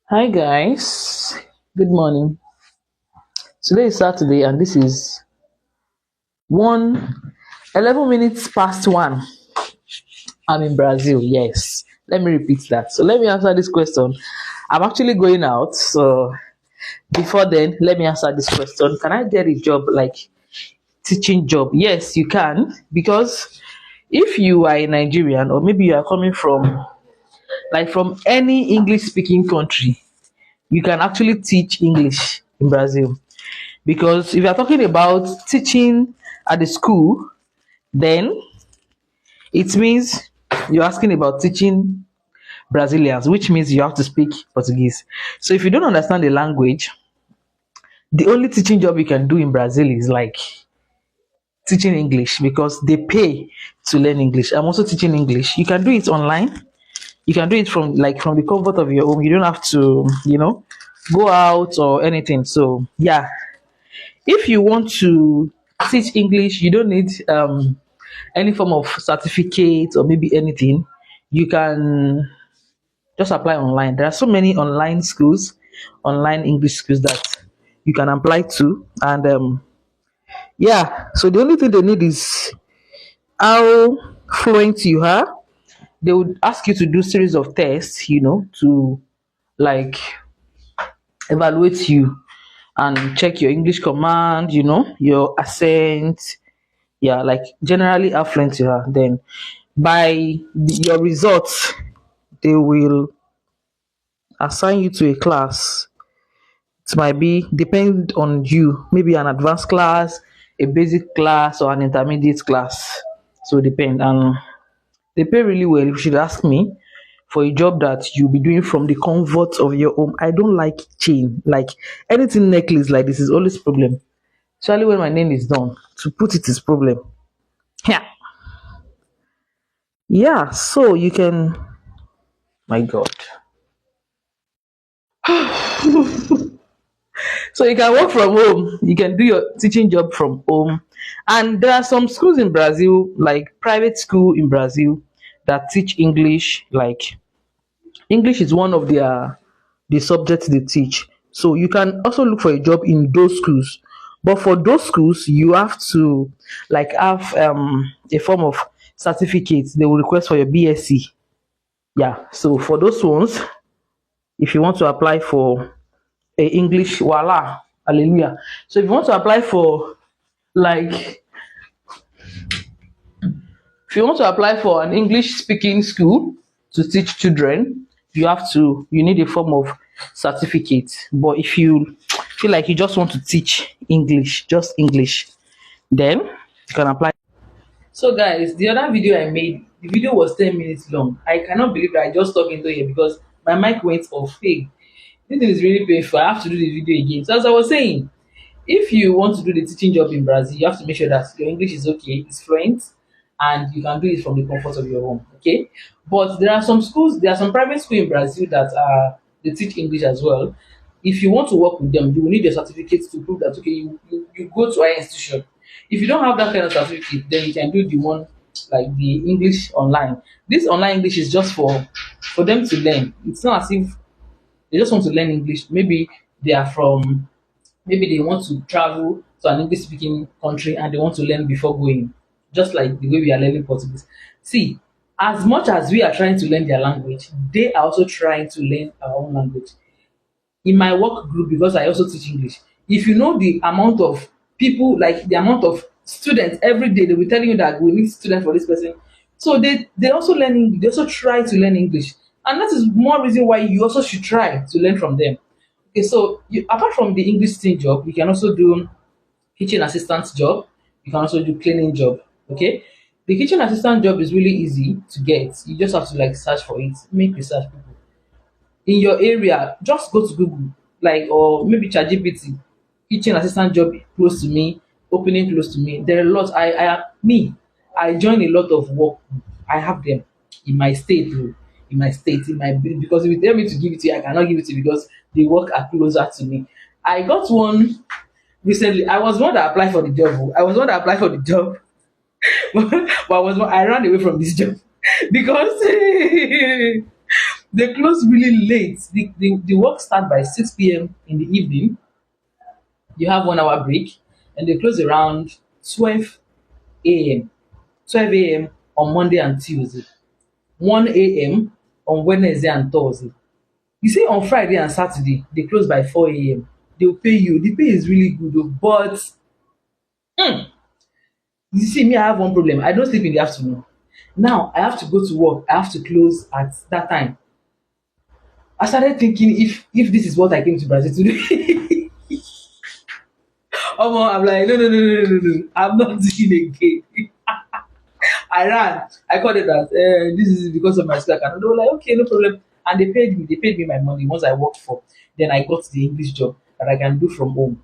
Hi guys, good morning. Today is Saturday and this is 11 minutes past 1. I'm in Brazil, yes. Let me repeat that. So let me answer this question. I'm actually going out, so before then, let me answer this question. Can I get a job like teaching job? Yes, you can, because if you are a Nigerian or maybe you are coming from from any English speaking country, you can actually teach English in Brazil. Because if you're talking about teaching at the school, then it means you're asking about teaching Brazilians, which means you have to speak Portuguese. So if you don't understand the language, the only teaching job you can do in Brazil is like teaching English because they pay to learn English. I'm also teaching English. You can do it online. You can do it from the comfort of your home. You don't have to, go out or anything. So yeah, if you want to teach English, you don't need any form of certificate or maybe anything. You can just apply online. There are so many online schools, online English schools that you can apply to. And yeah, so the only thing they need is how fluent you are. They would ask you to do series of tests, to like evaluate you and check your English command, your accent, yeah, like generally how fluent you are. Then by your results, they will assign you to a class. It might be depend on you, maybe an advanced class, a basic class, or an intermediate class. So depend, and they pay really well. If you should ask me, for a job that you'll be doing from the comfort of your home. I don't like chain, like anything necklace like this is always problem. Especially when my name is done, to put it is problem. Yeah, yeah. So you can, my God. So you can work from home. You can do your teaching job from home. And there are some schools in Brazil, like private school in Brazil, that teach English. Like English is one of their the subjects they teach. So you can also look for a job in those schools. But for those schools, you have to like have a form of certificate. They will request for your BSc. Yeah. So for those ones, if you want to apply for a English, voila, hallelujah. So if you want to apply for like if you want to apply for an English speaking school to teach children, you need a form of certificate. But if you feel like you just want to teach English, just English, then you can apply. So guys, the other video I made, the video was 10 minutes long. I cannot believe that I just talked into here because my mic went off. Hey, this thing is really painful. I have to do the video again. So as I was saying, if you want to do the teaching job in Brazil, you have to make sure that your English is okay, it's fluent, and you can do it from the comfort of your home. Okay, but there are some private schools in Brazil that they teach English as well. If you want to work with them, you will need your certificate to prove that okay, you go to our institution. If you don't have that kind of certificate, then you can do the one like the English online. This online English is just for them to learn. It's not as if they just want to learn English. They are from maybe they want to travel to an English speaking country and they want to learn before going, just like the way we are learning Portuguese. See, as much as we are trying to learn their language, they are also trying to learn our own language. In my work group, because I also teach English, if you know the amount of people, like the amount of students every day, they will tell you that we need students for this person. So they also learning, they also try to learn English. And that is more reason why you also should try to learn from them. Okay, so apart from the English teaching job, you can also do kitchen assistant job. You can also do cleaning job. Okay, the kitchen assistant job is really easy to get. You just have to like search for it, make research. People in your area, just go to Google, like or maybe ChatGPT. Kitchen assistant job close to me, opening close to me. There are a lot. I join a lot of work. I have them in my state, though. In my state, because if you tell me to give it to you, I cannot give it to you because the work are closer to me. I got one recently. I was one that applied for the job. Oh. I was one that applied for the job, but I ran away from this job because They close really late. The work start by 6 p.m. in the evening. You have 1 hour break, and they close around 12 a.m. 12 a.m. on Monday and Tuesday, 1 a.m. on Wednesday and Thursday. You see, on Friday and Saturday, they close by 4 a.m. They'll pay you. The pay is really good, though, but you see, me, I have one problem. I don't sleep in the afternoon. Now I have to go to work. I have to close at that time. I started thinking, if this is what I came to Brazil to do. I'm like, no, no, no, no, no, no, no. I'm not doing again. I ran. I called it that this is because of my Slack. And they were like, okay, no problem. And they paid me. They paid me my money once I worked for. Then I got the English job that I can do from home.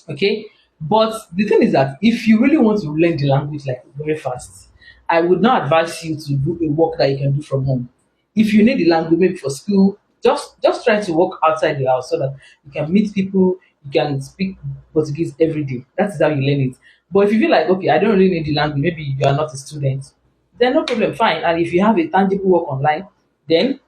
Okay. But the thing is that if you really want to learn the language like very fast, I would not advise you to do a work that you can do from home. If you need the language maybe for school, just try to work outside the house so that you can meet people, you can speak Portuguese every day. That is how you learn it. But if you feel like, okay, I don't really need the language, maybe you are not a student, then no problem, fine. And if you have a tangible work online, then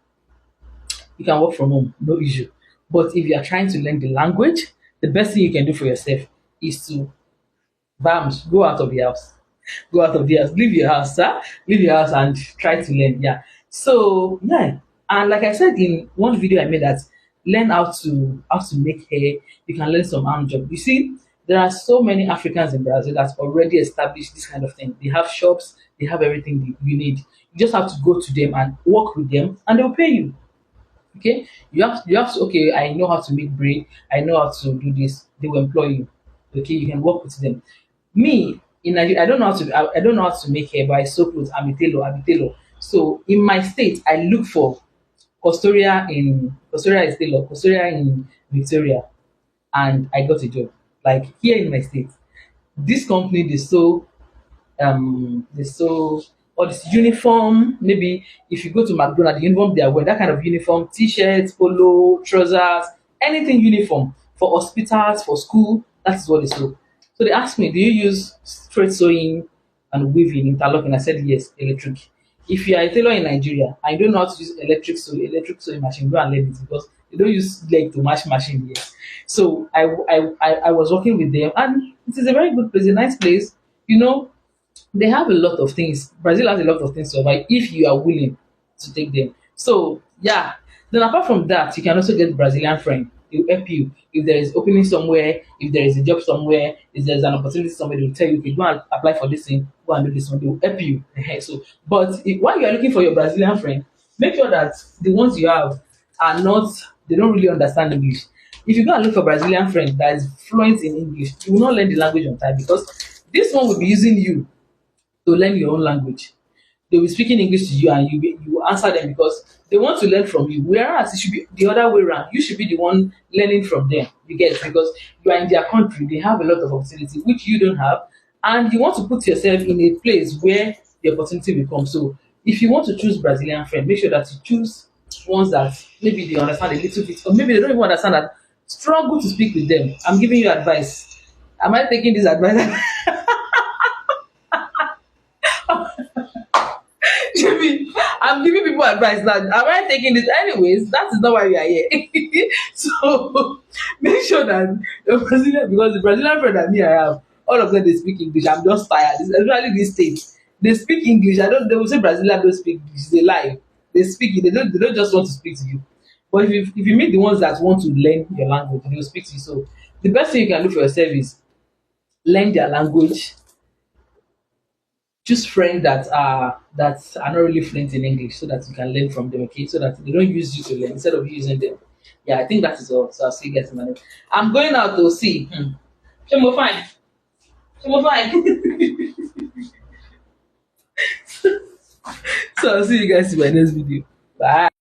you can work from home, no issue. But if you are trying to learn the language, the best thing you can do for yourself is to bam, go out of the house. Go out of the house. Leave your house, sir. Leave your house and try to learn. Yeah. So yeah. And like I said in one video I made, that learn how to make hair. You can learn some arm job. You see, there are so many Africans in Brazil that's already established this kind of thing. They have shops, they have everything you need. You just have to go to them and work with them and they'll pay you. Okay, you have to, okay, I know how to make braid, I know how to do this, they will employ you. Okay, you can work with them. Me in Nigeria, I don't know how to make hair, but I sew clothes. I'm a tailor. So in my state I look for Costoria is tailor, Costoria in Victoria, and I got a job. Like here in my state, this company they sew all this uniform. Maybe if you go to McDonald's, the uniform they are wearing, that kind of uniform, t-shirts, polo, trousers, anything uniform for hospitals, for school, that is what they sew. So they asked me, do you use straight sewing and weaving, interlocking? I said yes, electric. If you are a tailor in Nigeria and you don't know how to use electric sewing machine, go and learn it, because they don't use leg to match machine here. So I was working with them, and it is a very good place, a nice place. You know, they have a lot of things. Brazil has a lot of things to buy if you are willing to take them. So yeah. Then apart from that, you can also get Brazilian friend. They will help you if there is opening somewhere, if there is a job somewhere, if there is an opportunity somewhere. They will tell you, okay, go and apply for this thing, go and do this one. They will help you. So, but while you are looking for your Brazilian friend, make sure that the ones you have are not. They don't really understand English. If you go and look for Brazilian friend that is fluent in English, you will not learn the language on time, because this one will be using you to learn your own language. They will be speaking English to you, and you answer them because they want to learn from you. Whereas it should be the other way around. You should be the one learning from them. You get, because you are in their country, they have a lot of opportunity which you don't have, and you want to put yourself in a place where the opportunity will come. So if you want to choose Brazilian friend, make sure that you choose ones that maybe they understand a little bit, or maybe they don't even understand that. Struggle to speak with them. I'm giving you advice. Am I taking this advice? Jimmy, I'm giving people advice now. Am I taking this? Anyways, that is not why we are here. So make sure that the Brazilian, because the Brazilian friend that me I have, all of them they speak English. I'm just tired. Especially these states. They speak English. I don't they will say Brazilian don't speak English. It's a lie. They speak it, they don't just want to speak to you. But if you meet the ones that want to learn your language, they will speak to you. So the best thing you can do for yourself is learn their language. Choose friends that are not really fluent in English, so that you can learn from them, okay? So that they don't use you to learn instead of you using them. Yeah, I think that is all. So I'll see you guys in my next. I'm going out to see. Shomo fine. Shomo fine. So I'll see you guys in my next video. Bye.